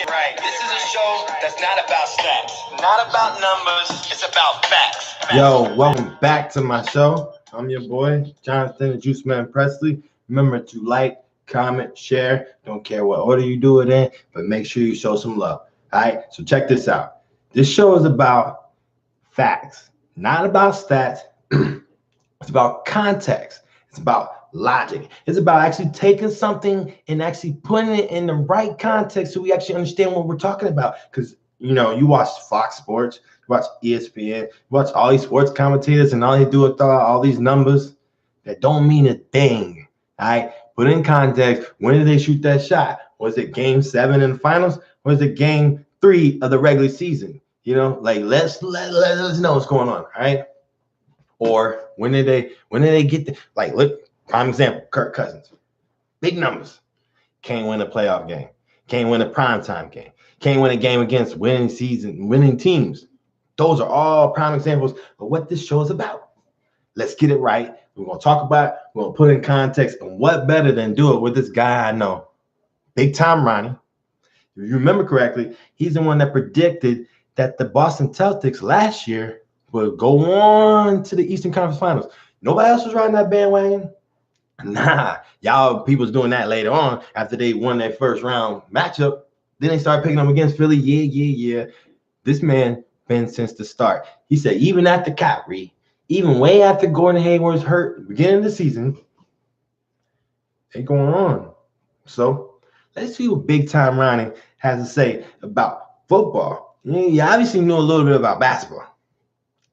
right. This is a show that's not about stats, not about numbers. It's about facts. Yo, welcome back to my show. I'm your boy, Jonathan the Juice Man Presley. Remember to like, comment, share. Don't care what order you do it in, but make sure you show some love. All right, so check this out. This show is about facts, not about stats. It's about context. It's about logic. It's about actually taking something and actually putting it in the right context so we actually understand what we're talking about. Because, you watch Fox Sports, you watch ESPN, you watch all these sports commentators, and all they do is throw out all these numbers that don't mean a thing. All right? Put in context, when did they shoot that shot? Was it game 7 in the finals? Or was it game 3 of the regular season? Let's know what's going on, all right? Or when did they get look, prime example, Kirk Cousins. Big numbers. Can't win a playoff game. Can't win a primetime game. Can't win a game against winning teams. Those are all prime examples of what this show is about. Let's get it right. We're going to talk about it. We're going to put in context. And what better than do it with this guy I know, Big Time Ronnie. If you remember correctly, he's the one that predicted that the Boston Celtics last year would go on to the Eastern Conference Finals. Nobody else was riding that bandwagon. Nah, y'all people's doing that later on after they won their first round matchup. Then they started picking them against Philly. Yeah. This man been since the start. He said even after Kyrie, even way after Gordon Hayward's hurt at the beginning of the season, they going on. So let's see what Big Time Ronnie has to say about football. You obviously know a little bit about basketball.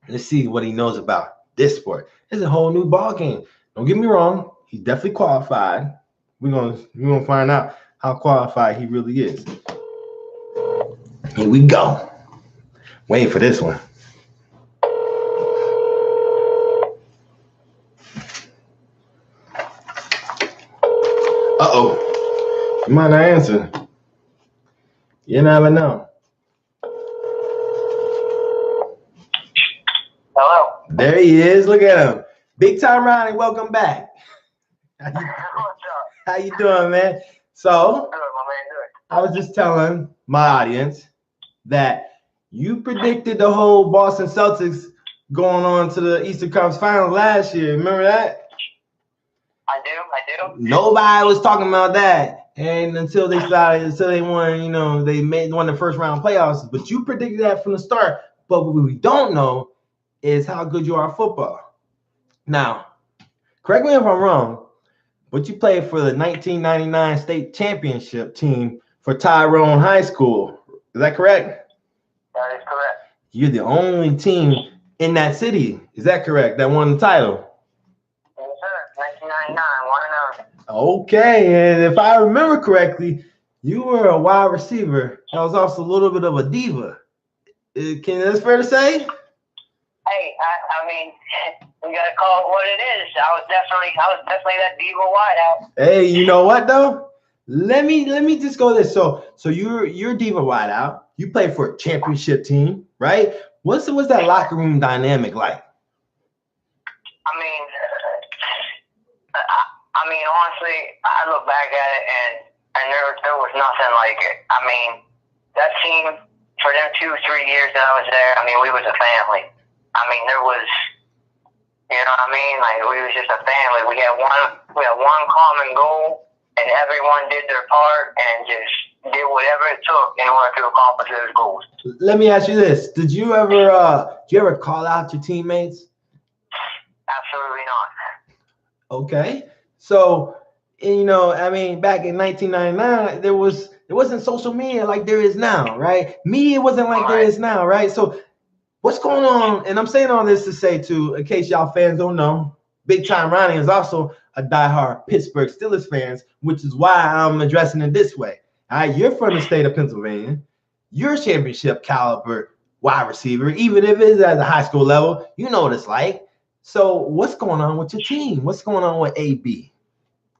Let's see what he knows about this sport. It's a whole new ball game. Don't get me wrong. He's definitely qualified. We're gonna find out how qualified he really is. Here we go. Waiting for this one. Uh-oh. You might not answer. You never know. Hello. There he is. Look at him. Big Time Ronnie, welcome back. What's up? How you doing, man? So, Good, my man, good. I was just telling my audience that you predicted the whole Boston Celtics going on to the Eastern Conference Finals last year. Remember that? I do. Nobody was talking about that. And until they won, they won the first round playoffs. But you predicted that from the start. But what we don't know is how good you are at football. Now, correct me if I'm wrong, but you played for the 1999 state championship team for Tyrone High School. Is that correct? That is correct. You're the only team in that city. Is that correct? That won the title. Yes, sir. 1999, 1-0. Okay, and if I remember correctly, you were a wide receiver that was also a little bit of a diva. That's fair to say? Hey, I mean, we gotta call it what it is. I was definitely that diva wideout. Hey, you know what though? Let me just go this. So you're diva wideout. You play for a championship team, right? What's that locker room dynamic like? I mean, honestly, I look back at it and there was nothing like it. I mean, that team for them 2-3 years that I was there, I mean, we was a family. I mean, there was, you know what I mean? Like, we was just a family. We had one common goal, and everyone did their part and just did whatever it took in order to accomplish those goals. Let me ask you this: Did you ever call out your teammates? Absolutely not. Okay, so I mean, back in 1999, there wasn't social media like there is now, right? Media wasn't like there is now, right? So what's going on? And I'm saying all this to say, too, in case y'all fans don't know, Big Time Ronnie is also a diehard Pittsburgh Steelers fans, which is why I'm addressing it this way. All right, you're from the state of Pennsylvania. You're a championship caliber wide receiver, even if it is at the high school level. You know what it's like. So what's going on with your team? What's going on with AB?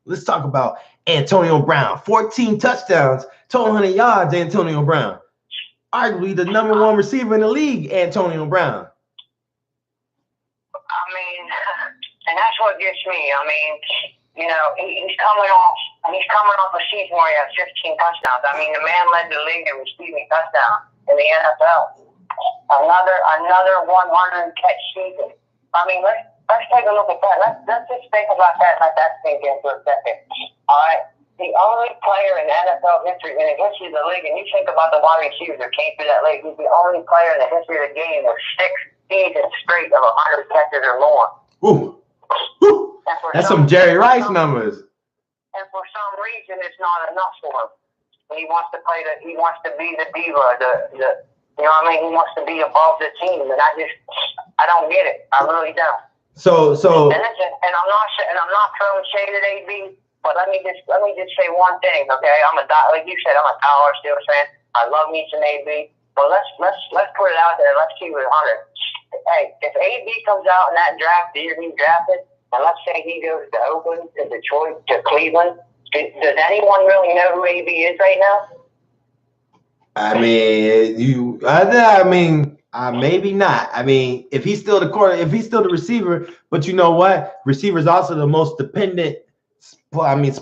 Let's talk about Antonio Brown. 14 touchdowns, 1,200 yards, Antonio Brown. Arguably the number one receiver in the league, Antonio Brown. I mean, and that's what gets me. I mean, he's coming off And he's coming off a season where he has 15 touchdowns. I mean, the man led the league in receiving touchdowns in the NFL. Another 100 catch season. I mean, let's take a look at that. Let's just think about that. Let that sink in for a second. All right. The only player in NFL history, in the history of the league, and you think about the wide receivers that came through that league, he's the only player in the history of the game with 6 seasons straight of 100 catches or more. Ooh. Ooh. That's some Jerry Rice numbers. And for some reason, it's not enough for him. He wants to play he wants to be the diva, you know what I mean? He wants to be above the team, and I don't get it. I really don't. So. And I'm not throwing shade at AB. But let me just say one thing, okay? Like you said, I'm a Dollar Steelers fan. I love me some AB. But let's put it out there. Let's keep it 100. Hey, if AB comes out in that draft, the year he drafted, and let's say he goes to Oakland, to Detroit, to Cleveland, does anyone really know who AB is right now? I mean, maybe not. I mean, if he's still if he's still the receiver, but you know what? Receiver's also the most dependent.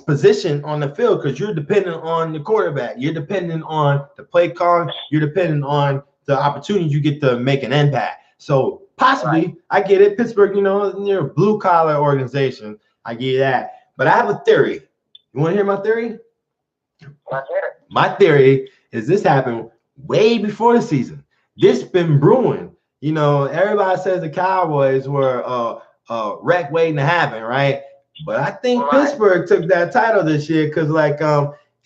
Position on the field, because you're dependent on the quarterback. You're dependent on the play calling. You're dependent on the opportunities you get to make an impact. So possibly, right. I get it. Pittsburgh, you're a blue collar organization. I get that. But I have a theory. You want to hear my theory? Let's hear it. My theory is this happened way before the season. This been brewing. Everybody says the Cowboys were a wreck waiting to happen, right? But I think Pittsburgh took that title this year because,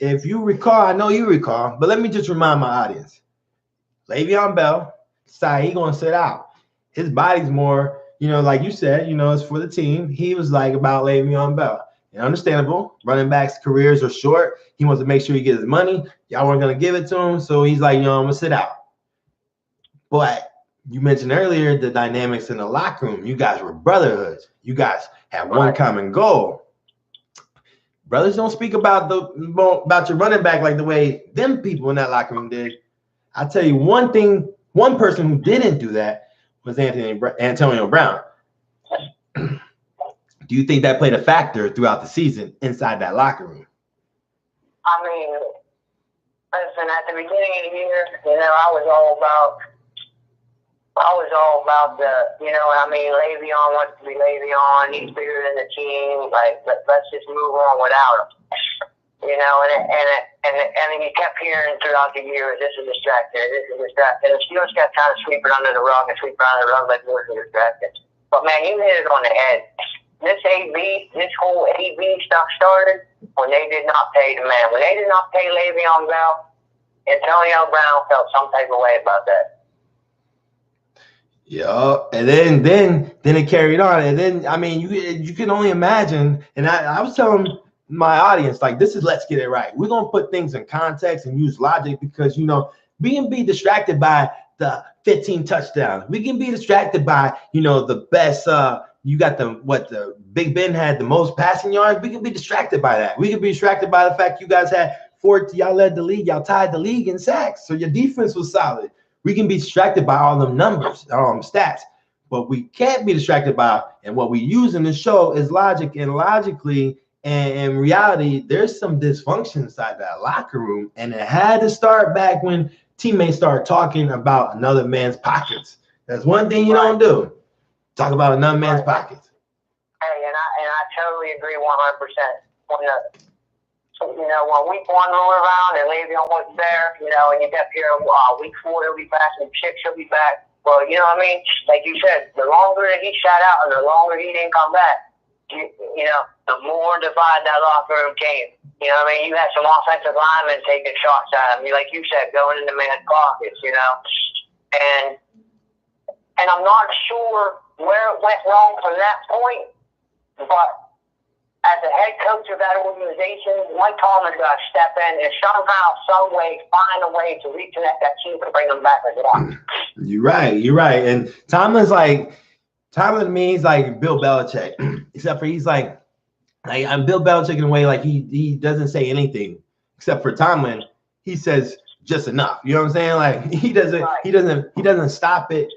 if you recall, I know you recall, but let me just remind my audience. Le'Veon Bell decided he's going to sit out. His body's more, like you said, it's for the team. He was about Le'Veon Bell. And understandable. Running backs' careers are short. He wants to make sure he gets his money. Y'all weren't going to give it to him, so he's like, I'm going to sit out. But you mentioned earlier the dynamics in the locker room. You guys were brotherhoods. You guys had one common goal. Brothers don't speak about your running back like the way them people in that locker room did. I'll tell you one person who didn't do that was Antonio Brown. Do you think that played a factor throughout the season inside that locker room? I mean, listen, at the beginning of the year, I was all about Le'Veon wants to be Le'Veon. He's bigger than the team. Let's just move on without him. And you kept hearing throughout the year, this is distracted. And the Steelers kept trying to sweep it under the rug and sweep it under the rug like it was distracted. But man, you hit it on the head. This whole AB stuff started when they did not pay the man. When they did not pay Le'Veon Bell, Antonio Brown felt some type of way about that. Yeah, and then it carried on, and then you can only imagine. And I was telling my audience this is let's get it right. We're gonna put things in context and use logic because we can be distracted by the 15 touchdowns. We can be distracted by the best. You got the Big Ben had the most passing yards. We can be distracted by that. We can be distracted by the fact you guys had 40. Y'all led the league. Y'all tied the league in sacks, so your defense was solid. We can be distracted by all them numbers, stats, but we can't be distracted by, and what we use in the show is logic, and logically and in reality, there's some dysfunction inside that locker room, and it had to start back when teammates start talking about another man's pockets. That's one thing you don't do. Talk about another man's pockets. Hey, and I totally agree 100%. When week 1 rolled around and Le'Veon wasn't there, and you kept hearing, week 4 he'll be back, and 6 he'll be back. Well, you know what I mean? Like you said, the longer that he sat out and the longer he didn't come back, the more divided that locker room came. You know what I mean? You had some offensive linemen taking shots at him, like you said, going into man's pockets, And I'm not sure where it went wrong from that point, but as a head coach of that organization, Mike Tomlin's got to step in and somehow, some way, find a way to reconnect that team to bring them back as well. You're right. And Tomlin to me, he's like Bill Belichick, except for he's like I'm Bill Belichick in a way he doesn't say anything, except for Tomlin. He says just enough. You know what I'm saying? He doesn't stop it.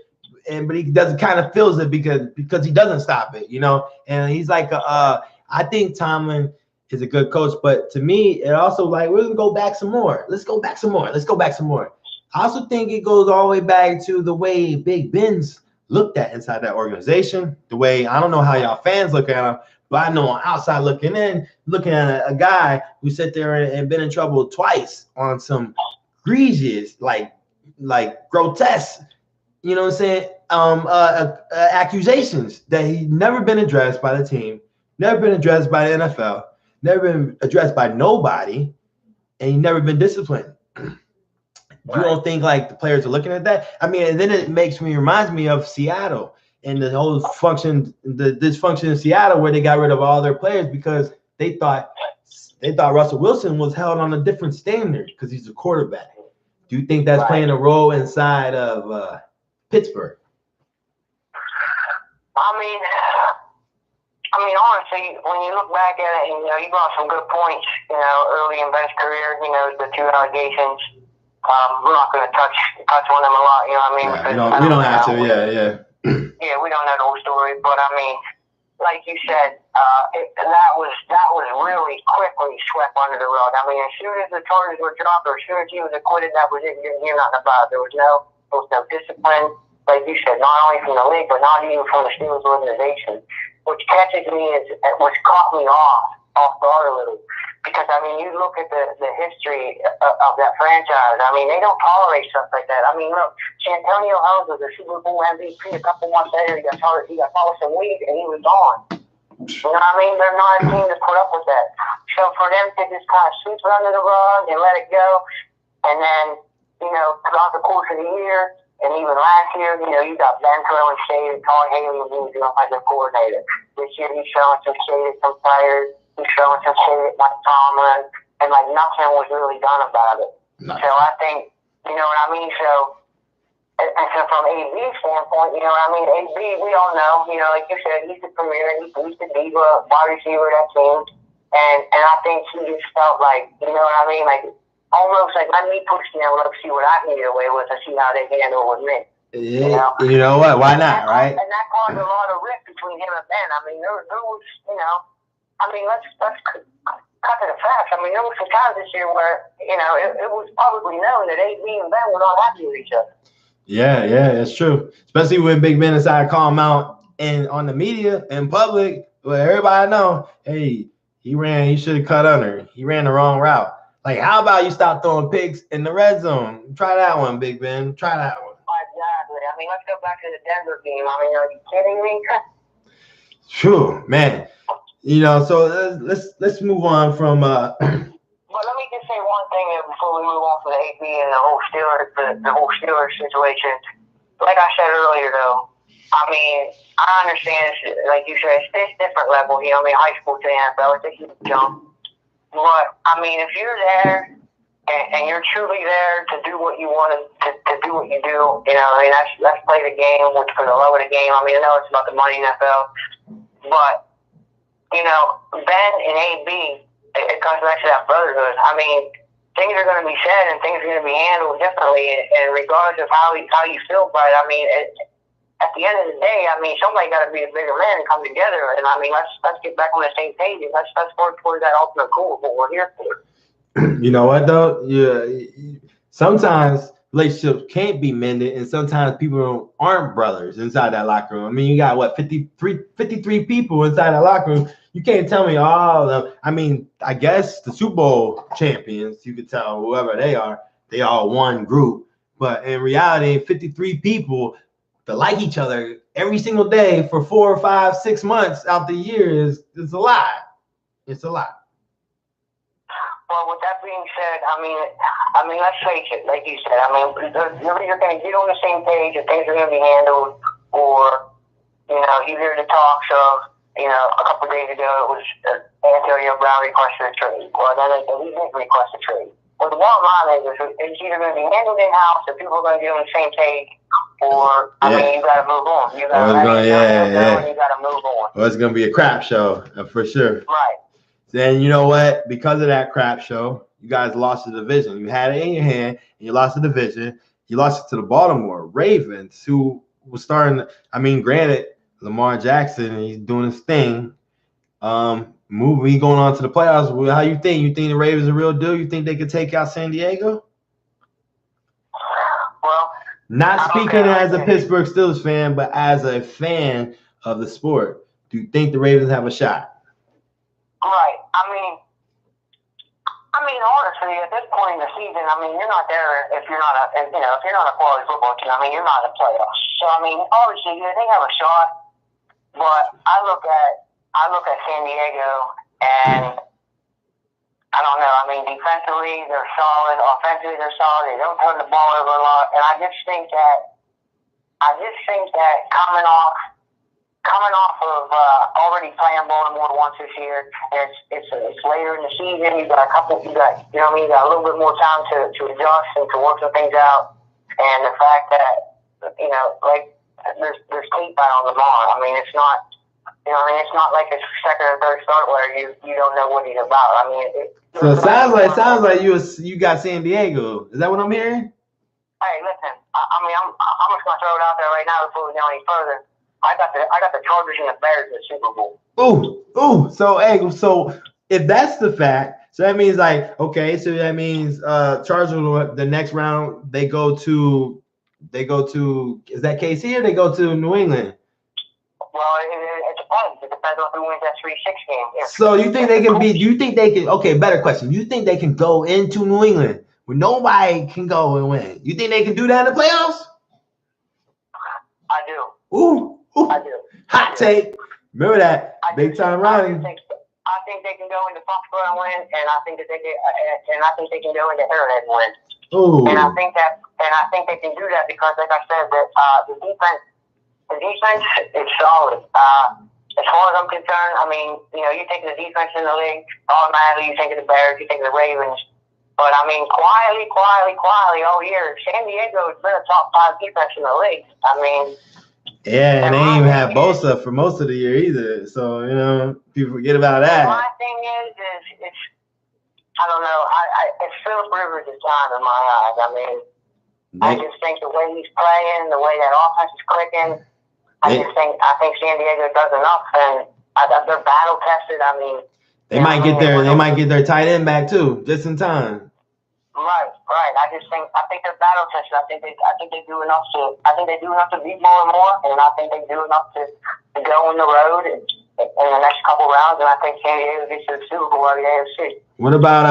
But he doesn't kind of feels it because he doesn't stop it, And he's like I think Tomlin He's a good coach, but to me, it also like we're gonna go back some more. Let's go back some more. Let's go back some more. I also think it goes all the way back to the way Big Ben's looked at inside that organization. The way I don't know how y'all fans look at him, but I know on outside looking in, looking at a guy who sat there and been in trouble twice on some egregious, like grotesque, you know what I'm saying? Accusations that he never been addressed by the team, never been addressed by the NFL, never been addressed by nobody, and he never been disciplined. You don't think like the players are looking at that? I mean, and then it reminds me of Seattle and the whole dysfunction in Seattle where they got rid of all their players because they thought Russell Wilson was held on a different standard because he's a quarterback. Do you think that's playing a role inside of Pittsburgh? I mean, honestly, when you look back at it, you brought some good points, early in Ben's career, the 2 allegations. We're not going to touch on them a lot, you know what I mean? Yeah, we don't have to, yeah. Yeah, we don't know the whole story, but I mean, like you said, that was really quickly swept under the rug. I mean, as soon as the charges were dropped, or as soon as he was acquitted, that was it. You didn't hear nothing about it. There was no discipline, like you said, not only from the league, but not even from the Steelers organization, which caught me off guard a little. Because, I mean, you look at the history of that franchise. I mean, they don't tolerate stuff like that. I mean, look, Santonio Holmes was a Super Bowl MVP a couple months later. He got caught with some weed, and he was gone. You know what I mean? They're not a team to put up with that. So for them to just kind of sweep it under the rug and let it go, and then, throughout the course of the year, and even last year, you got Ben throwing shade at Todd Haley and he's doing as a coordinator. This year he's showing some shade at some players. He's showing some shade at Mike Tomlin, and nothing was really done about it. Nice. So I think, you know what I mean? So from AB's standpoint, you know what I mean? AB, we all know, like you said, he's the premier, he's the diva, wide receiver of that team, and I think he just felt like, you know what I mean? Almost like let me push them up, see what I can get away with, and see how they handle it with me. Yeah, you know what? Why not, right? And that caused a lot of rift between him and Ben. I mean, there was, let's cut to the facts. I mean, there was some times this year where, it was probably known that AB and Ben were not happy with each other. Yeah, that's true. Especially when Big Ben decided to call him out on the media in public, where everybody know, hey, he should have cut under. He ran the wrong route. Like, how about you stop throwing picks in the red zone? Try that one, Big Ben. Try that one. Exactly. I mean, let's go back to the Denver game. I mean, are you kidding me? Sure, man. So let's move on from. But let me just say one thing before we move on from the AB and the whole Steelers situation. Like I said earlier, though, I mean, I understand, like you said, it's different level. High school to the NFL, it's a huge jump. But, I mean, if you're there and you're truly there to do what you want to do what you do, let's play the game for the love of the game. I mean, I know it's about the money in the NFL. But, Ben and AB, it comes back to that brotherhood. I mean, things are going to be said and things are going to be handled differently. And regardless of how you feel about it, I mean, at the end of the day, I mean, somebody got to be a bigger man and come together. And I mean, let's get back on the same page and let's work towards that ultimate goal of what we're here for. You know what though? Yeah, sometimes relationships can't be mended, and sometimes people aren't brothers inside that locker room. I mean, you got 53 people inside that locker room. You can't tell me all of them. I mean, I guess the Super Bowl champions, you could tell whoever they are one group. But in reality, 53 people to like each other every single day for 4 or 5, 6 months out the year is a lot. It's a lot. Well, with that being said, I mean, let's face it, like you said, I mean, you're going to get on the same page and things are going to be handled, or, you hear the talks of, a couple of days ago it was Antonio Brown requested a trade, or then he didn't request a trade. Well, the bottom line is it's either going to be handled in-house if people are going to get on the same page, or, I mean, you got to move on. You got to move on. Well, it's going to be a crap show, for sure. Right. Then you know what? Because of that crap show, you guys lost the division. You had it in your hand, and you lost the division. You lost it to the Baltimore Ravens, who was starting. I mean, granted, Lamar Jackson, he's doing his thing. We going on to the playoffs. Well, how you think? You think the Ravens are a real deal? You think they could take out San Diego? Well, Not speaking as a Pittsburgh Steelers fan, but as a fan of the sport, do you think the Ravens have a shot? Right. I mean, honestly, at this point in the season, I mean, you're not there if you're not a quality football team. I mean, you're not in the playoffs. So I mean, obviously, they have a shot. But I look at San Diego, and I don't know. I mean, defensively they're solid. Offensively they're solid. They don't turn the ball over a lot. And I just think that coming off of already playing Baltimore once this year, it's later in the season. You got a little bit more time to adjust and to work some things out. And the fact that there's tape out on Lamar. I mean, it's not. It's not like a second or third start where you don't know what he's about. I mean, so it sounds like you got San Diego. Is that what I'm hearing? Hey, listen. I'm just gonna throw it out there right now before we go any further. I got the Chargers and the Bears in the Super Bowl. Ooh. So if that's the fact, so that means Chargers the next round they go to is that KC or they go to New England? Well, it depends. It depends on who wins that 3-6 game. Yeah. So you think they can beat? You think they can? Okay, better question. You think they can go into New England where nobody can go and win? You think they can do that in the playoffs? I do. Ooh. I do. Hot take. Remember that big time Ronnie. I think they can go into Foxborough and win, and I think they can go into Arrowhead and win. Ooh. And I think they can do that because, like I said, that the defense is solid. As far as I'm concerned, I mean, you think of the defense in the league, automatically you think of the Bears, you think of the Ravens. But I mean, quietly all year, San Diego has been a top 5 defense in the league. I mean. Yeah, and they ain't even have Bosa for most of the year either. So, people forget about that. My thing is it's I don't know. It's Philip Rivers' time in my eyes. I mean, I just think the way he's playing, the way that offense is clicking, I think San Diego does enough, and they're battle tested. I mean, they might get their tight end back too, just in time. Right. I think they're battle tested. I think they do enough to beat Baltimore, and I think they do enough to go on the road in the next couple rounds. And I think San Diego gets to the Super Bowl of the AFC. What about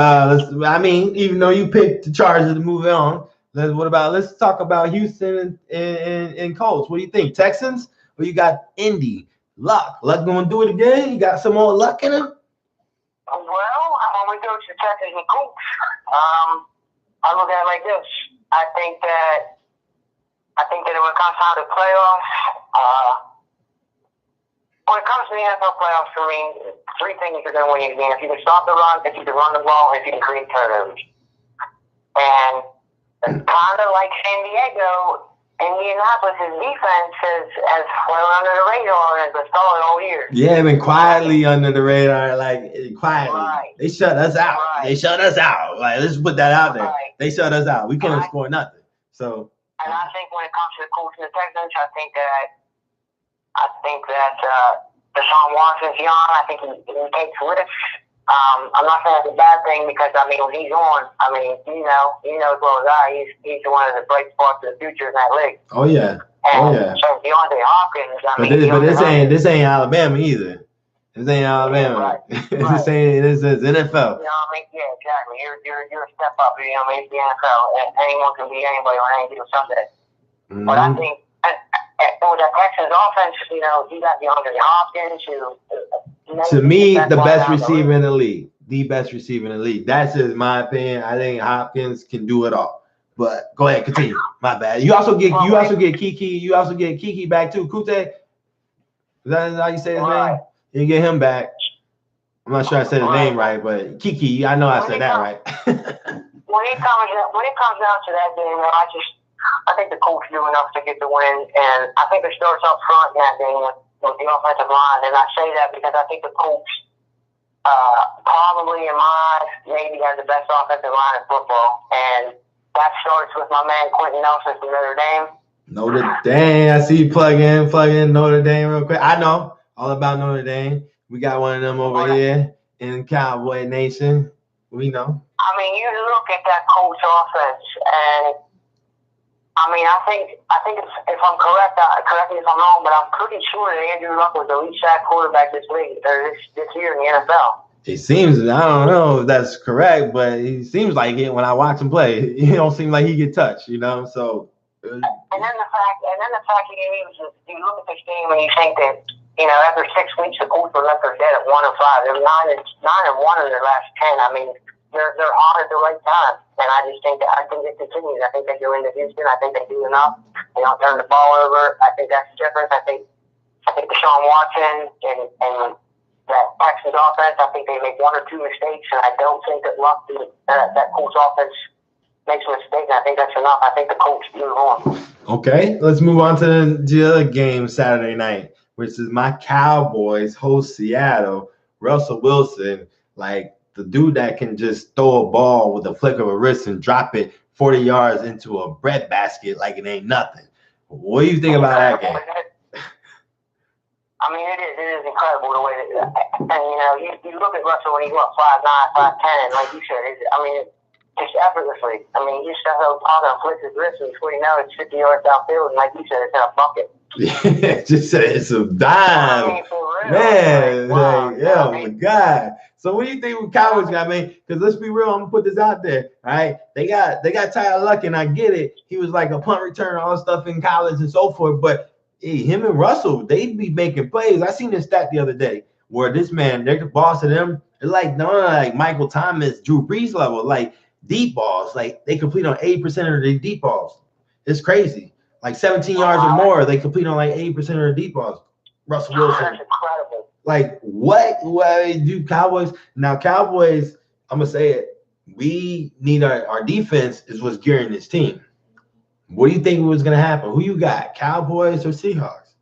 even though you picked the Chargers to move on, let's talk about Houston and Colts. What do you think? Texans? Or you got Indy? Luck gonna do it again? You got some more luck in him? Well, when we go to the Texans and Colts, I look at it like this. I think that when it comes down to playoffs, when it comes to the NFL playoffs, for me, 3 things are going to win you the game. If you can stop the run, if you can run the ball, and if you can create turnovers. And kind of like San Diego, Indianapolis' defense has flown under the radar and has been solid all year. Yeah, been quietly under the radar, quietly. Right. They shut us out. Right. They shut us out. Let's put that out there. Right. They shut us out. We couldn't score nothing. So. And I think when it comes to the Colts and the Texans, I think that Deshaun Watson's young. I think he takes risks. I'm not saying it's a bad thing because, I mean, when he's on, I mean, you know as well as I, he's one of the bright spots of the future in that league. Oh, yeah. So DeAndre Hopkins, but this ain't Alabama either. This ain't Alabama. Right. This is NFL. Yeah, exactly. You're a step up. It's the NFL. And anyone can be anybody on any given Sunday. Mm-hmm. But I think with that Texans offense, you got DeAndre Hopkins, to me, the best receiver in the league. The best receiver in the league. That's just my opinion. I think Hopkins can do it all. But go ahead, continue. My bad. You also get Kiki. You also get Kiki back too. Kute. Is that how you say his name? You get him back. I'm not sure I said his name right, but Kiki. I know I said that right. when it comes down to that game, I think the Colts do enough to get the win, and I think it starts up front in that game with the offensive line. And I say that because I think the Colts probably, in my eyes, maybe has the best offensive line in football. And that starts with my man Quentin Nelson from Notre Dame. Notre Dame. I see you plug in Notre Dame real quick. I know all about Notre Dame. We got one of them over here in Cowboy Nation. We know. I mean, you look at that Colts offense, and I mean, I think if I'm correct, correct me if I'm wrong, but I'm pretty sure that Andrew Luck was the least sacked quarterback this league or this year in the NFL. It seems, I don't know if that's correct, but he seems like it when I watch him play. He don't seem like he get touched, you know. So. And then the fact you look at this game and you think that, you know, after 6 weeks the Colts were left for dead at 1-5. They're 9-1 in their last 10. I mean, they're on at the right time, and I think it continues. I think they go into Houston. I think they do enough. They don't turn the ball over. I think that's the difference. I think Deshaun Watson and that Texans offense, I think they make 1 or 2 mistakes, and I don't think that Luck that Colts offense makes a mistake. And I think that's enough. I think the Colts move on. Okay, let's move on to the other game Saturday night, which is my Cowboys host Seattle. Russell Wilson, like the dude that can just throw a ball with a flick of a wrist and drop it 40 yards into a breadbasket like it ain't nothing. What do you think about that game? I mean, it is incredible the way that, and you know, you look at Russell when he's 5'9", 5'10", like you said. I mean, just effortlessly. I mean, he just got a ball and flicks his wrist, and before you know it, it's 50 yards downfield, and like you said, it's in a bucket. Yeah, just said it's a dime. I mean, for real. Man, wow, like, oh my God. So what do you think with Cowboys got, man? Because let's be real, I'm gonna put this out there. All right, they got Tyler Luck, and I get it. He was like a punt returner, all stuff in college and so forth. But hey, him and Russell, they'd be making plays. I seen this stat the other day where this man, they're the boss of them. They're like like Michael Thomas, Drew Brees level, like deep balls. Like they complete on 80% of their deep balls. It's crazy. Like 17 yards or more, they complete on like 80% of their deep balls. Russell Wilson. That's incredible. Like what do Cowboys now? Cowboys, I'm gonna say it. We need our defense is what's gearing this team. What do you think was gonna happen? Who you got, Cowboys or Seahawks?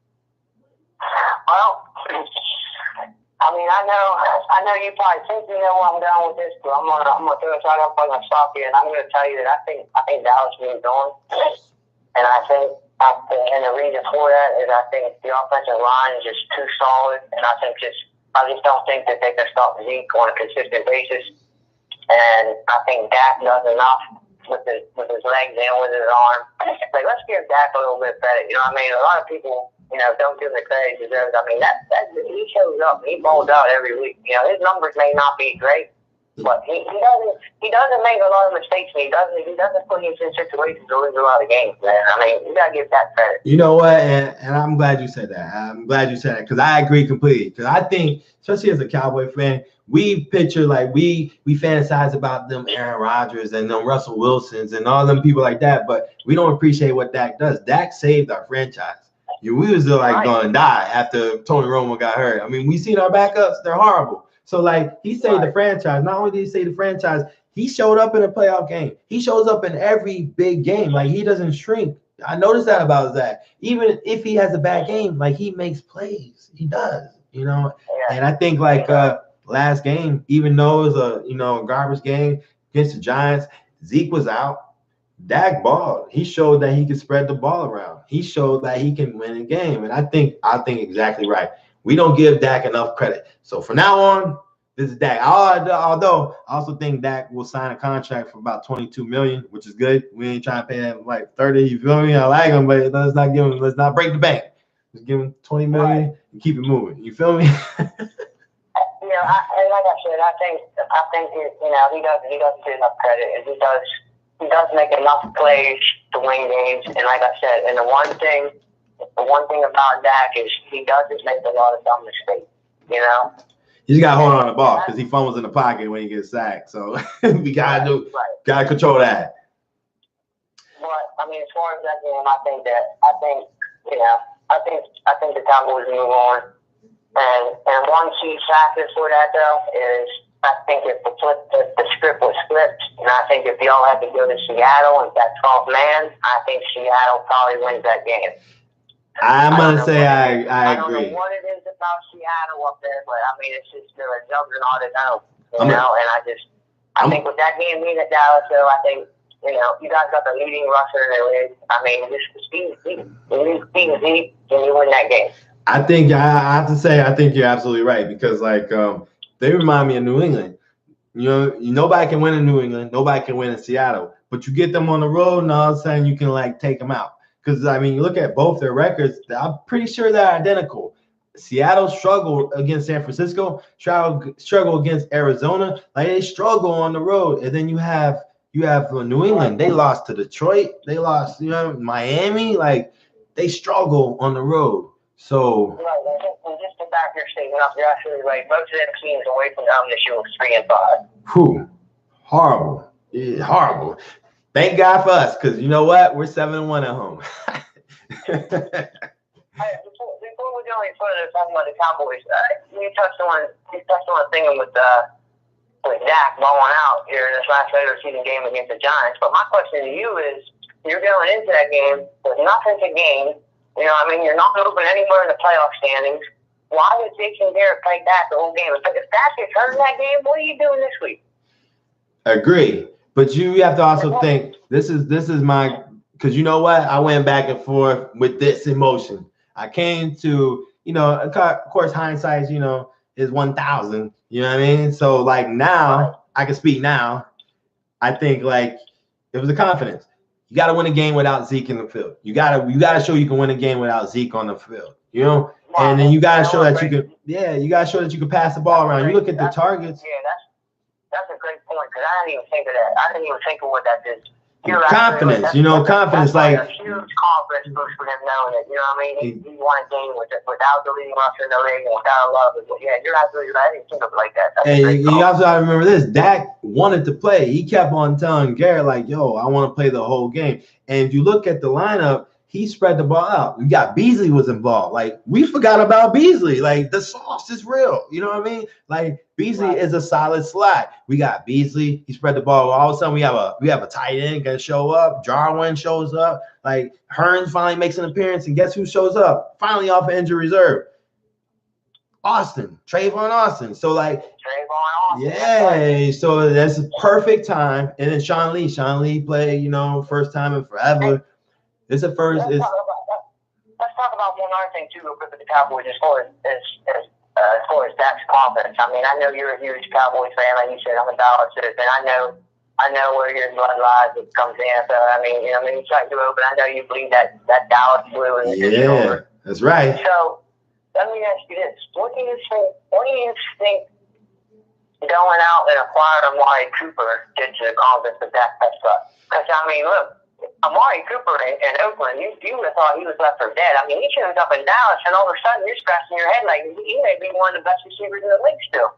Well, I mean, I know you probably think you know where I'm going with this, but I'm gonna throw it right up on my stop here, and I'm gonna tell you that I think Dallas moves on, and I think. And the reason for that is I think the offensive line is just too solid, and I just don't think that they can stop Zeke on a consistent basis. And I think Dak does enough with his legs and with his arm. Like, let's give Dak a little bit of credit. You know what I mean? A lot of people, you know, don't give him the credit he deserves. I mean, that he shows up, he balls out every week. You know, his numbers may not be great, but he doesn't make a lot of mistakes. He doesn't put you in situations to lose a lot of games, man. I mean, you gotta give that credit. You know what? And I'm glad you said that. I'm glad you said that because I agree completely. Because I think, especially as a Cowboy fan, we picture like we fantasize about them Aaron Rodgers and them Russell Wilsons and all them people like that, but we don't appreciate what Dak does. Dak saved our franchise. We was still like going to die after Tony Romo got hurt. I mean, we seen our backups; they're horrible. So, like, he saved the franchise. Not only did he save the franchise, he showed up in a playoff game. He shows up in every big game. Like, he doesn't shrink. I noticed that about Zach. Even if he has a bad game, like, he makes plays. He does, you know. And I think, like, last game, even though it was a garbage game against the Giants, Zeke was out. Dak balled. He showed that he could spread the ball around. He showed that he can win a game. And I think exactly right. We don't give Dak enough credit. So from now on, this is Dak. Although I also think Dak will sign a contract for about $22 million, which is good. We ain't trying to pay him like 30. You feel me? I like him, but let's not break the bank. Just give him $20 million and keep it moving. You feel me? And like I said, I think he doesn't get enough credit, and he does make enough plays to win games. And like I said, and the one thing about Dak is he doesn't make a lot of dumb mistakes. You know. You just gotta hold on to the ball because he fumbles in the pocket when he gets sacked. So we gotta gotta control that. But I mean, as far as that game, I think the Cowboys move on. And one key factor for that though is I think if the script was flipped, and I think if y'all had to go to Seattle and that 12th man, I think Seattle probably wins that game. I'm gonna say I agree. I don't know what it is about Seattle up there, but I mean it's just they're a juggernaut at home, you know. And I think with that game being at Dallas, though, I think you guys got the leading rusher in the league. I mean, just beat Zeke, and you win that game. I think I have to say I think you're absolutely right because like they remind me of New England. You know, nobody can win in New England, nobody can win in Seattle, but you get them on the road, and all of a sudden you can like take them out. Because I mean, you look at both their records; I'm pretty sure they're identical. Seattle struggled against San Francisco, struggle against Arizona. Like they struggle on the road, and then you have New England. They lost to Detroit. They lost, Miami. Like they struggle on the road. So Right, and just to back your statement up, you're absolutely right. Most of them teams away from home this year was 3-5. whew, horrible. Yeah, horrible. Thank God for us, because you know what? We're 7-1 at home. Hey, before we go any further talking about the Cowboys, you touched on a thing with Dak balling out here in this last regular season game against the Giants. But my question to you is, you're going into that game with nothing to gain. You know, I mean, you're not moving anywhere in the playoff standings. Why is Jason Garrett play Dak the whole game? If Dak gets hurt in that game, what are you doing this week? Agree. But you have to also think this is my, because you know what? I went back and forth with this emotion. I came to, of course, hindsight, is 1,000. You know what I mean? So like now, I can speak now. I think like it was a confidence. You got to win a game without Zeke in the field. You gotta show you can win a game without Zeke on the field. And then you gotta show that you can. Yeah, you gotta show that you can pass the ball around. You look at the targets. Yeah, that's a great point because I didn't even think of that. I didn't even think of what that is. Confidence, confidence, that's like a huge confidence boost for him knowing it. You know what I mean? He won a game without the leading rusher in the league and without Love. Yeah, you're absolutely right. I didn't think of it like that. And you also got to remember this: Dak wanted to play. He kept on telling Garrett, like, "Yo, I want to play the whole game." And if you look at the lineup, he spread the ball out. You got Beasley was involved. Like we forgot about Beasley. Like the sauce is real. You know what I mean? Like Beasley is a solid slot. We got Beasley. He spread the ball. All of a sudden we have a tight end gonna show up. Jarwin shows up. Like Hearns finally makes an appearance, and guess who shows up? Finally off injury reserve. Trayvon Austin. So like Trayvon Austin. Yeah, so that's a perfect time. And then Sean Lee played, first time in forever. It's a first. Let's talk about one other thing too, real quick with the Cowboys as far as Dak's confidence. I mean, I know you're a huge Cowboys fan, like you said. I'm a Dallas citizen. I know where your blood lies when it comes to NFL. I mean, you try to do it, but I know you believe that Dallas blue in the shoulder. That's right. So let me ask you this: What do you think going out and acquiring Amari Cooper did to the confidence of Dak Prescott? Because I mean, look. Amari Cooper in Oakland, you would have thought he was left for dead. I mean, he shows up in Dallas, and all of a sudden you're scratching your head like he may be one of the best receivers in the league still.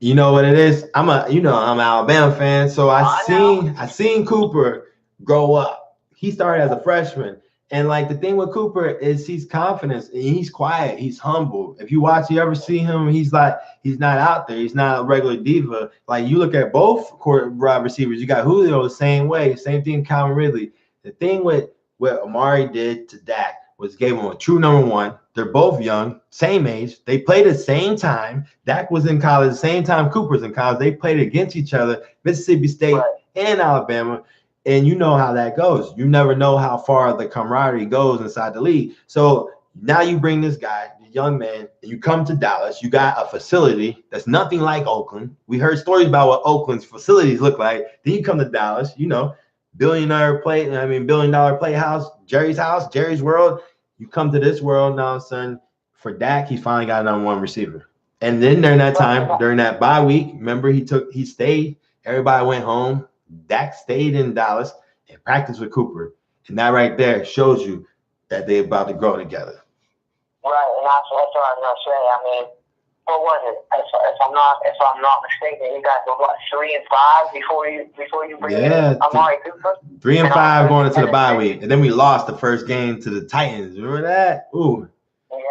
You know what it is? I'm an Alabama fan, so I seen Cooper grow up. He started as a freshman, and like the thing with Cooper is he's confident and he's quiet, he's humble. If you ever see him, he's not out there. He's not a regular diva. Like you look at both wide receivers, you got Julio the same way, same thing. Calvin Ridley. The thing with what Amari did to Dak was gave him a true number one. They're both young, same age. They played at the same time. Dak was in college the same time Cooper's in college. They played against each other, Mississippi State and Alabama. And you know how that goes. You never know how far the camaraderie goes inside the league. So now you bring this guy, the young man, and you come to Dallas. You got a facility that's nothing like Oakland. We heard stories about what Oakland's facilities look like. Then you come to Dallas, billion dollar playhouse, Jerry's world. You come to this world now, son. For Dak, he finally got a number one receiver. And then during that time, during that bye week, remember he stayed. Everybody went home. Dak stayed in Dallas and practiced with Cooper. And that right there shows you that they're about to grow together. Right, and that's what I was going to say. I mean, what was it? If I'm not mistaken, you guys were 3-5 before you bring in Amari Cooper? 3-5 going into the bye week. And then we lost the first game to the Titans. Remember that? Ooh. Yes.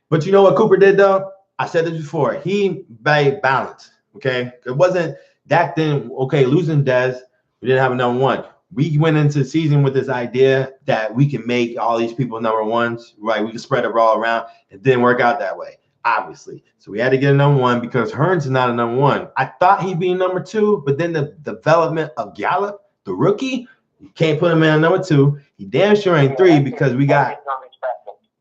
But you know what Cooper did though? I said this before. He made balance. Okay. It wasn't Dak didn't losing Dez. We didn't have a number one. We went into the season with this idea that we can make all these people number ones, right? We can spread the ball around. It didn't work out that way, obviously. So we had to get a number one because Hearns is not a number one. I thought he'd be number two, but then the development of Gallup, the rookie, you can't put him in a number two. He damn sure ain't three because we got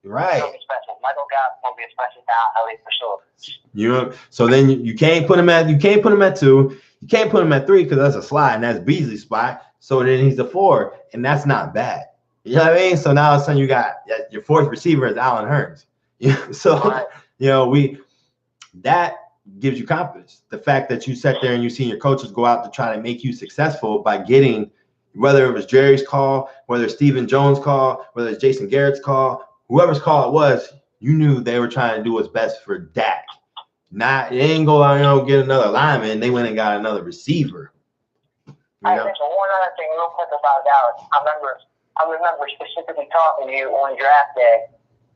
Right. He'll be special. Michael Gallup's gonna be a special talent, at least for sure. So then you can't put him at 2. You can't put him at 3 because that's a slide and that's Beasley's spot. So then he's the 4, and that's not bad. You know what I mean? So now all of a sudden you got your 4th receiver is Allen Hurns. So that gives you confidence. The fact that you sat there and you seen your coaches go out to try to make you successful by getting, whether it was Jerry's call, whether it's Stephen Jones' call, whether it's Jason Garrett's call, whoever's call it was, you knew they were trying to do what's best for Dak. Not, they didn't go out, get another lineman. They went and got another receiver. I mentioned one other thing real quick about Dallas. I remember specifically talking to you on draft day,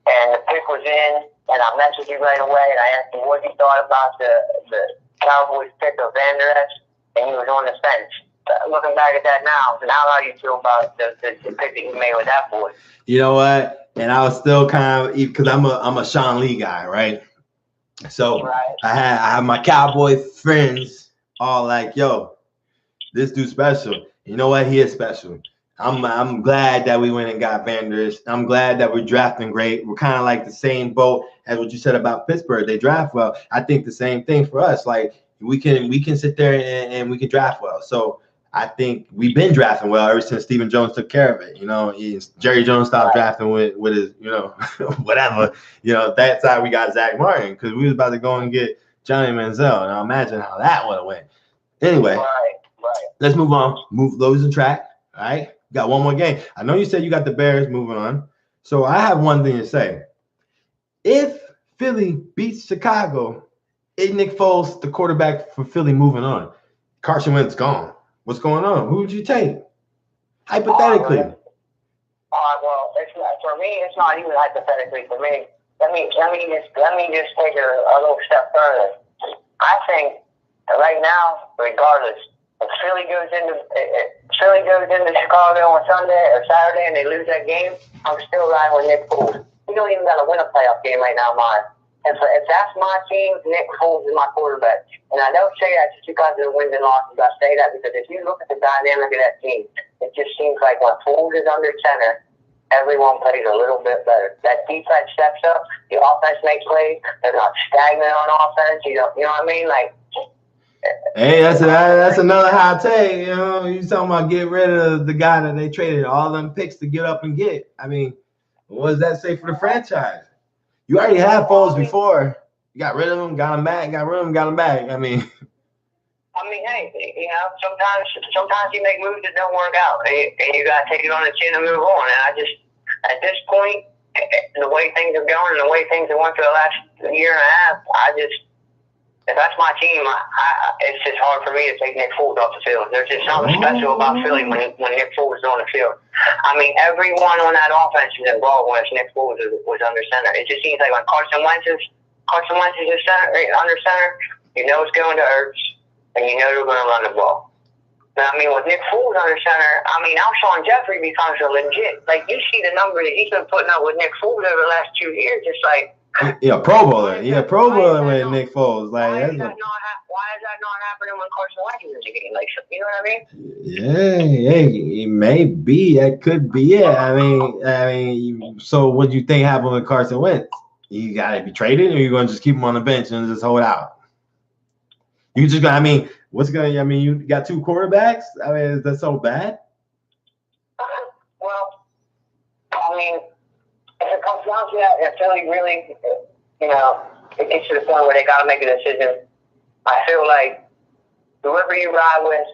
and the pick was in, and I messaged you right away, and I asked you what you thought about the Cowboys pick of Van Der Esch, and he was on the fence. Looking back at that now how do you feel about the pick that you made with that boy? You know what? And I was still kind of, because I'm a Sean Lee guy, right? So I have my Cowboy friends all like, yo, this dude's special. You know what? He is special. I'm glad that we went and got Van Der Esch. I'm glad that we're drafting great. We're kind of like the same boat as what you said about Pittsburgh. They draft well. I think the same thing for us. Like we can sit there and we can draft well. So I think we've been drafting well ever since Stephen Jones took care of it. Jerry Jones stopped drafting with his, whatever. That's how we got Zach Martin, because we was about to go and get Johnny Manziel. Now imagine how that would have went. Anyway, let's move on. Move those in track. All right. Got one more game. I know you said you got the Bears moving on. So I have one thing to say. If Philly beats Chicago, is Nick Foles the quarterback for Philly moving on? Carson Wentz gone. What's going on? Who would you take? Hypothetically. Well, for me, it's not even hypothetically. For me, let me just take it a little step further. I think that right now, regardless, if Philly goes into Chicago on Sunday or Saturday and they lose that game, I'm still riding with Nick Foles. We don't even got to win a playoff game right now, mine. And so if that's my team, Nick Foles is my quarterback. And I don't say that just because of the wins and losses. I say that because if you look at the dynamic of that team, it just seems like when Foles is under center, everyone plays a little bit better. That defense steps up, the offense makes plays. They're not stagnant on offense. You know what I mean? Like. Hey, that's another hot take. You talking about get rid of the guy that they traded all them picks to get up and get. I mean, what does that say for the franchise? You already had Foles before. You got rid of him, got him back, got rid of him, got him back. I mean, hey, sometimes you make moves that don't work out, and you got to take it on the chin and move on. And I just, at this point, the way things are going and the way things have went for the last year and a half, if that's my team, it's just hard for me to take Nick Foles off the field. There's just something special about Philly when Nick Foles is on the field. I mean, everyone on that offense is involved when Nick Foles was under center. It just seems like when Carson Wentz is under center, you know it's going to Ertz, and you know they're going to run the ball. But I mean, with Nick Foles under center, Alshon Jeffrey becomes a legit. Like, you see the number that he's been putting up with Nick Foles over the last 2 years, it's like, Pro Bowler. Pro Bowler with Nick Foles. Like, why is that not happening when Carson Wentz is in the game? Like, you know what I mean? Yeah, it may be. That could be it. I mean, so what do you think happened with Carson Wentz? You got to be traded, or you going to just keep him on the bench and just hold out? You just got. You got 2 quarterbacks. I mean, is that so bad? Well, I mean, if it comes down to that, if Philly really, it gets to the point where they got to make a decision, I feel like whoever you ride with,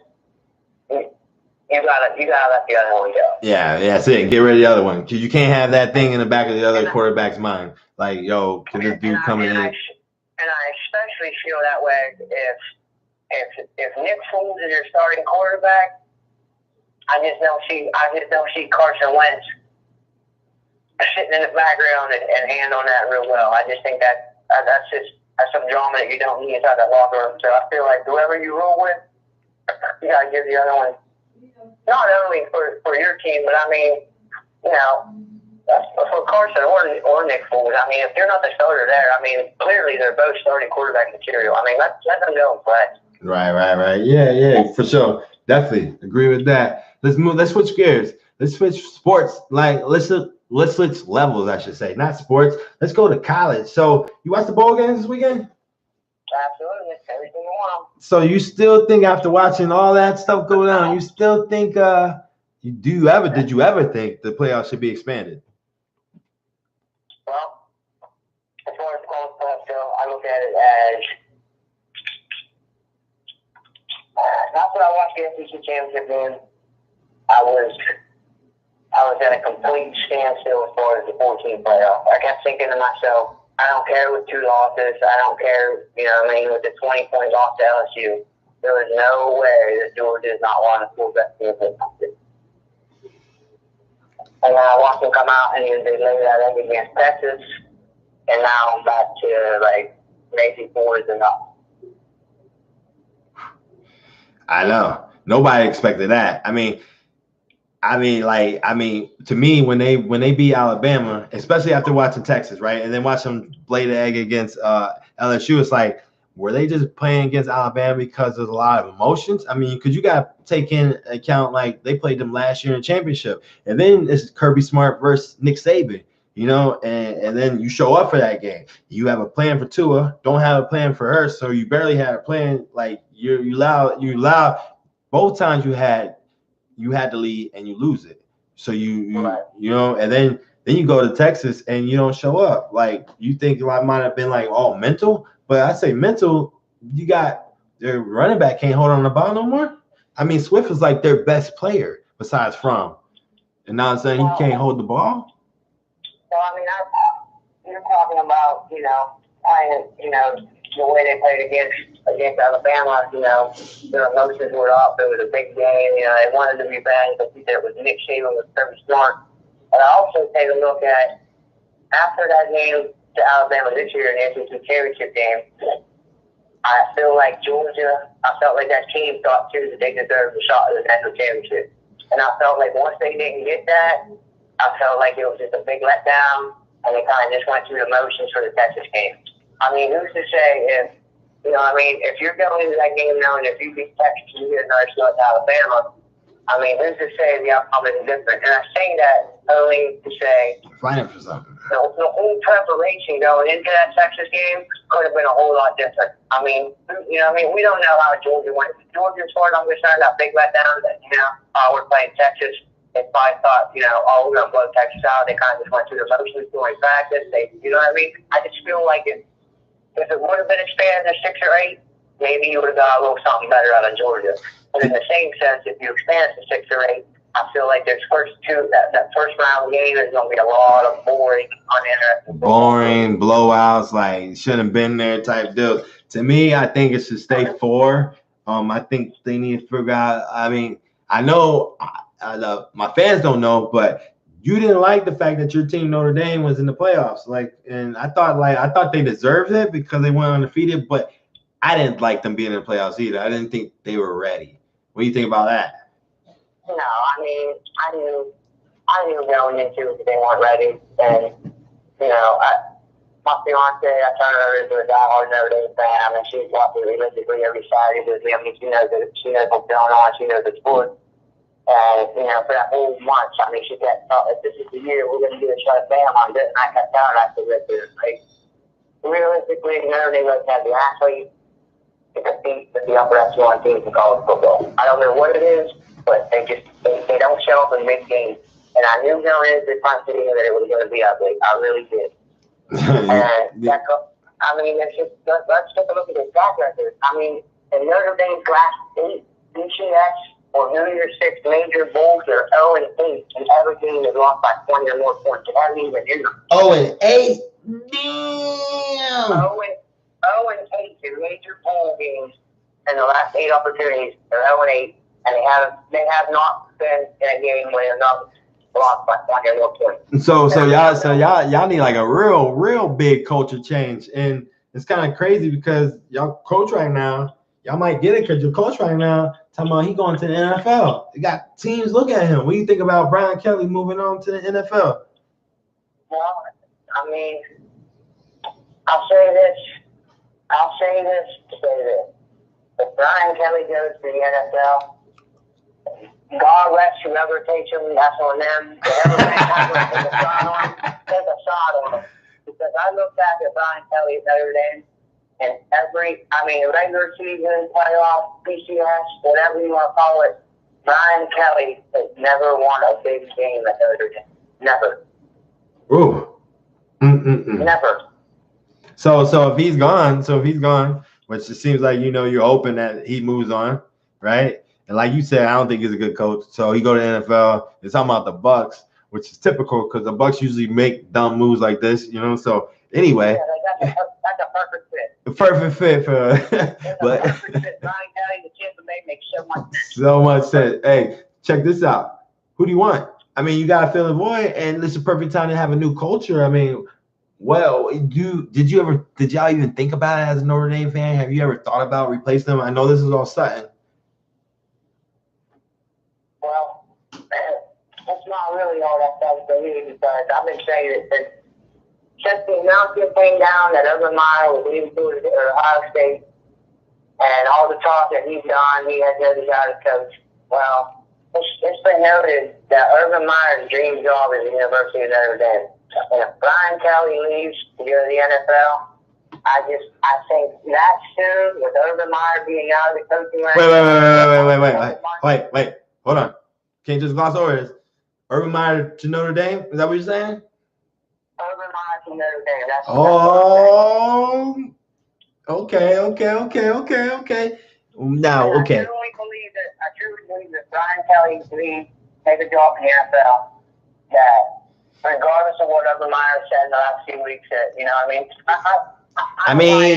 you gotta let the other one go. Yeah, that's it. Get rid of the other one, because you can't have that thing in the back of the other quarterback's mind. Like, yo, can this dude come in? And I especially feel that way if Nick Foles is your starting quarterback. I just don't see Carson Wentz sitting in the background and handling that real well. I just think that's some drama that you don't need inside that locker room. So I feel like whoever you roll with, you gotta give the other one, not only for your team, but I mean, for Carson or Nick Foles. I mean, if they're not the starter there, I mean, clearly they're both starting quarterback material. I mean, let them go and play. Right. Yeah, for sure. Definitely agree with that. Let's switch gears. Let's switch sports. Like, let's let's switch levels, I should say, not sports. Let's go to college. So you watched the bowl games this weekend? Absolutely, everything you want. So you still think after watching all that stuff go down, you still think did you ever think the playoffs should be expanded? Well, as far as college playoffs go, I look at it as after I watched the SEC championship game, I was at a complete standstill as far as the 14 playoff. I kept thinking to myself, I don't care with 2 losses. I don't care, with the 20-point loss to LSU. There is no way that Georgia is not one of the 4 best teams in the country. And then I watched them come out and they laid that egg against Texas. And now I'm back to, maybe 4 is enough. I know. Nobody expected that. I mean, to me, when they beat Alabama, especially after watching Texas, right, and then watch them lay the egg against LSU, it's like, were they just playing against Alabama because there's a lot of emotions? I mean, because you got to take in account, like, they played them last year in the championship, and then it's Kirby Smart versus Nick Saban, and then you show up for that game. You have a plan for Tua, don't have a plan for her, so you barely had a plan. Like, you allow both times you had to lead and you lose it. So and then you go to Texas and you don't show up. Like, you think I might have been like all mental, but I say mental, you got their running back can't hold on the ball no more. I mean, Swift is like their best player besides Fromm. And now I'm saying he can't hold the ball. Well, I mean, you're talking about, the way they played against Alabama, their emotions were up. It was a big game. They wanted to be bad, but there was Nick Saban with Kirby Smart. And I also take a look at after that game to Alabama this year in the SEC championship game. I feel like Georgia. I felt like that team thought too that they deserved a shot at the national championship, and I felt like once they didn't get that, I felt like it was just a big letdown, and they kind of just went through the motions for the Texas game. I mean, who's to say if you're going into that game knowing if you beat Texas, you get another shot at Alabama. I mean, who's to say the outcome is different? And I say that only to say, find it for something. The whole preparation going into that Texas game could have been a whole lot different. I mean, we don't know how Georgia went. Georgia, as far as I'm concerned, that big letdown that, we're playing Texas. They probably thought, we're going to blow Texas out. They kind of just went through the motions during practice. You know what I mean? I just feel like if it would have been expanded to 6 or 8, maybe you would have got a little something better out of Georgia. But in the same sense, if you expand it to 6 or 8, I feel like there's that first round game is going to be a lot of boring, uninteresting. Boring, blowouts, like shouldn't have been there type deal. To me, I think it should stay 4. I think they need to figure out. I mean, I know my fans don't know, but you didn't like the fact that your team Notre Dame was in the playoffs. And I thought they deserved it because they went undefeated, but I didn't like them being in the playoffs either. I didn't think they were ready. What do you think about that? No, I mean, I knew going into it that they weren't ready. And, my fiance, I turned her into a diehard Notre Dame fan. I mean, she's watching religiously every Saturday with me. I mean, she knows what's going on. She knows the sport. And, for that whole month, I mean, she kept telling us, this is the year we're going to do a shut down on this. And I kept telling her, I said, realistically, Notre Dame doesn't have the athletes to compete with the upper echelon teams in college football. I don't know what it is, but they don't show up in big games. And I knew going into the front city that it was going to be ugly. I really did. And let's take a look at the track record. I mean, in Notre Dame's last 8 BCS or New Year's 6 major bowls, they're 0-8, and every game is lost by 20 or more points. They haven't even in them. 0-8? Damn! 0-8 in major bowl games in the last 8 opportunities. They're 0-8, and they have not been in a game where they're not lost by 20 or more points. So y'all need like a real big culture change, and it's kind of crazy because y'all coach right now. Y'all might get it because your coach right now talking about he going to the NFL. You got teams looking at him. What do you think about Brian Kelly moving on to the NFL? Well, I mean, I'll say this to say this. If Brian Kelly goes to the NFL, God rest whoever takes him. That's on them. Whoever takes a shot on him, take a shot on him. Because I look back at Brian Kelly at Notre Dame, and regular season, playoff, PCS, whatever you want to call it, Brian Kelly has never won a big game at Notre Dame. Never. Ooh. Never. So if he's gone, which it seems like you're hoping that he moves on, right? And like you said, I don't think he's a good coach. So he go to the NFL. It's talking about the Bucks, which is typical because the Bucks usually make dumb moves like this, So anyway, that's a perfect fit. The perfect fit for. But perfect fit. Brian Kelly, the Tampa Bay makes so much sense. So much sense. Hey, check this out. Who do you want? You got to fill the void, and it's a perfect time to have a new culture. Well, did y'all even think about it as a Notre Dame fan? Have you ever thought about replacing them? I know this is all Sutton. Well, it's not really all that stuff for me because I've been saying it since the announcement came down that Urban Meyer was leaving to Ohio State, and all the talk that he's done, he has no desire to coach. Well, it's been noted that Urban Meyer's dream job is the University of Notre Dame. And if Brian Kelly leaves to go to the NFL, I think that soon, with Urban Meyer being out of the coaching ranks. Wait. Hold on. Can't just gloss over this. Urban Meyer to Notre Dame? Is that what you're saying? Urban Meyer to Notre Dame. That's okay. Now, okay. I truly believe that Brian Kelly leaves, take a job in the NFL, that regardless of what Urban Meyer said in the last few weeks,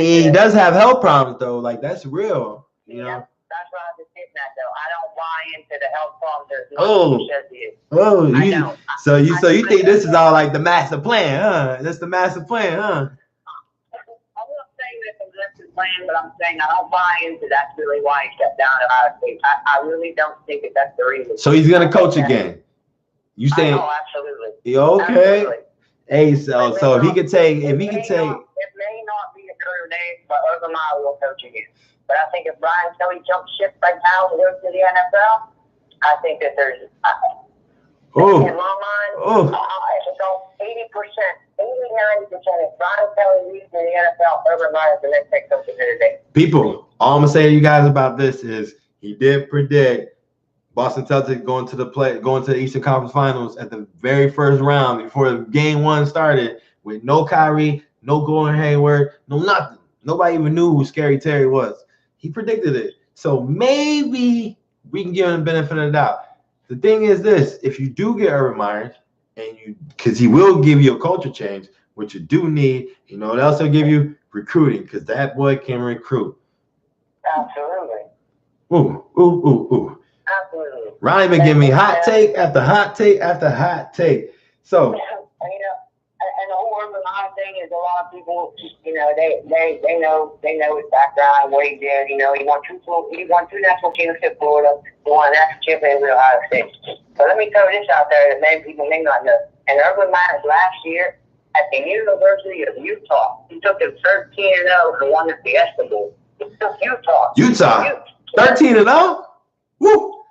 he does have health problems though. Like that's real, Yeah, that's what I was getting at though. I don't buy into the health problems as much as So you think this is all like the master plan, huh? That's the master plan, huh? I'm not saying that's a master plan, but I'm saying I don't buy into that's really why he stepped down at Ohio State. I really don't think that's the reason. So he's gonna coach again. You saying? Oh, absolutely. Okay. Absolutely. Hey, so if he could take, it may not be a Notre Dame, but Urban Meyer will coach again. But I think if Brian Kelly jumps ship right now and goes to the NFL, I think that there's, in my mind, it's about 80%, 80-90%. If Brian Kelly leaves in the NFL, Urban Meyer is the next head coach of Notre Dame. People, all I'm gonna say to you guys about this is he did predict Boston Celtics going to the Eastern Conference Finals at the very first round before game one started with no Kyrie, no Gordon Hayward, no nothing. Nobody even knew who Scary Terry was. He predicted it. So maybe we can give him the benefit of the doubt. The thing is this, if you do get Urban Meyer, because he will give you a culture change, which you do need, what else he'll give you? Recruiting, because that boy can recruit. Absolutely. Ooh. Absolutely. Ronnie been giving me hot take after hot take after hot take. So, and the whole Urban Meyer thing is a lot of people, they know his background, what he did. He won two national championships at Florida. He won a national championship at Ohio State. So let me throw this out there that many people may not know. And Urban Meyer last year at the University of Utah, he took them 13-0 and won the Fiesta Bowl. He took Utah. 13-0. Woo!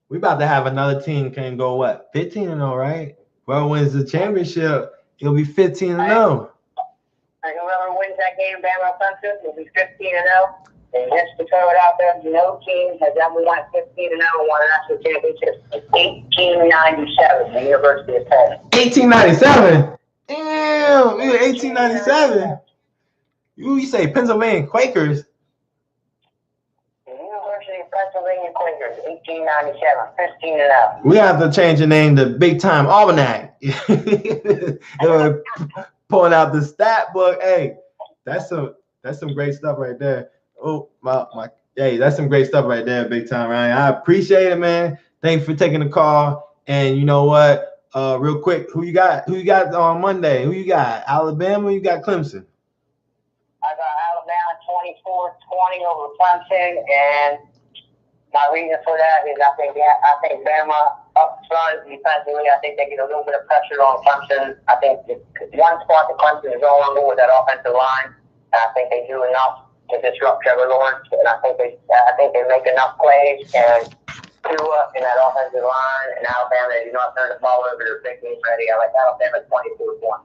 We about to have another team can go what? 15-0, right? Whoever wins the championship, it'll be 15-0. And whoever wins that game, Bama Clemson, will be 15-0. And just to throw it out there, no team has ever won 15-0 and won a national championship since 1897, the University of Penn. 1897? Damn, 1897. You say Pennsylvania Quakers. Pennsylvania Quakers, 1897, 15-0. We have to change the name to Big Time Almanac. Pulling out the stat book. Hey, that's some great stuff right there. Oh my! Hey, that's some great stuff right there, Big Time Ryan. I appreciate it, man. Thanks for taking the call. And you know what? Real quick, who you got? Who you got on Monday? Who you got? Alabama? Or you got Clemson? I got Alabama 24-20 over Clemson, and my reason for that is I think Bama up front defensively, I think they get a little bit of pressure on Clemson. I think one spot that Clemson is no longer with that offensive line, and I think they do enough to disrupt Trevor Lawrence, and I think they make enough plays, and Tua in that offensive line, and Alabama, they do not turn the ball over. They're big game ready. I like Alabama 22-1.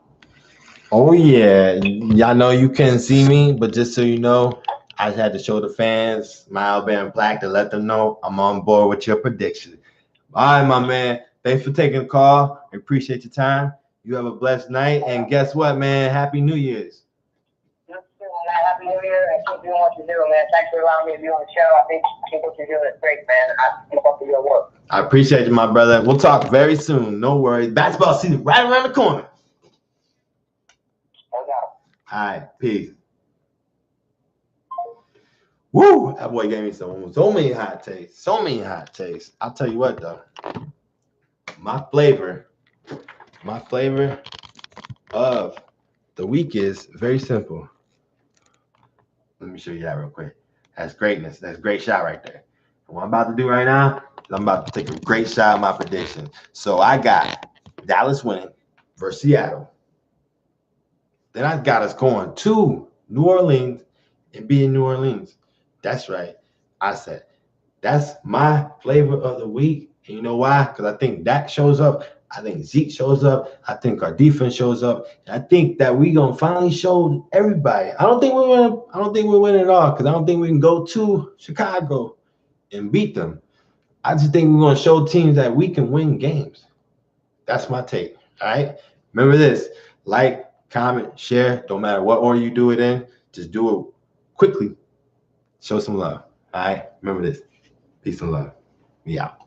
Oh yeah, y'all know you can't see me, but just so you know, I just had to show the fans my Alabama plaque to let them know I'm on board with your prediction. All right, my man. Thanks for taking the call. I appreciate your time. You have a blessed night, and guess what, man? Happy New Year's. Happy New Year, and keep doing what you're doing, man. Thanks for allowing me to be on the show. I think what you're doing is great, man. I keep up with your work. I appreciate you, my brother. We'll talk very soon. No worries. Basketball season right around the corner. No doubt. All right, peace. Woo! That boy gave me so many hot takes. So many hot takes. I'll tell you what, though. My flavor of the week is very simple. Let me show you that real quick. That's greatness. That's a great shot right there. And what I'm about to do right now is I'm about to take a great shot at my prediction. So I got Dallas winning versus Seattle. Then I got us going to New Orleans and beating New Orleans. That's right. I said, that's my flavor of the week. And you know why? Because I think Dak shows up. I think Zeke shows up. I think our defense shows up. And I think that we gonna finally show everybody. I don't think we win it all because I don't think we can go to Chicago and beat them. I just think we're gonna show teams that we can win games. That's my take. All right. Remember this: like, comment, share. Don't matter what order you do it in. Just do it quickly. Show some love. All right. Remember this. Peace and love. We out.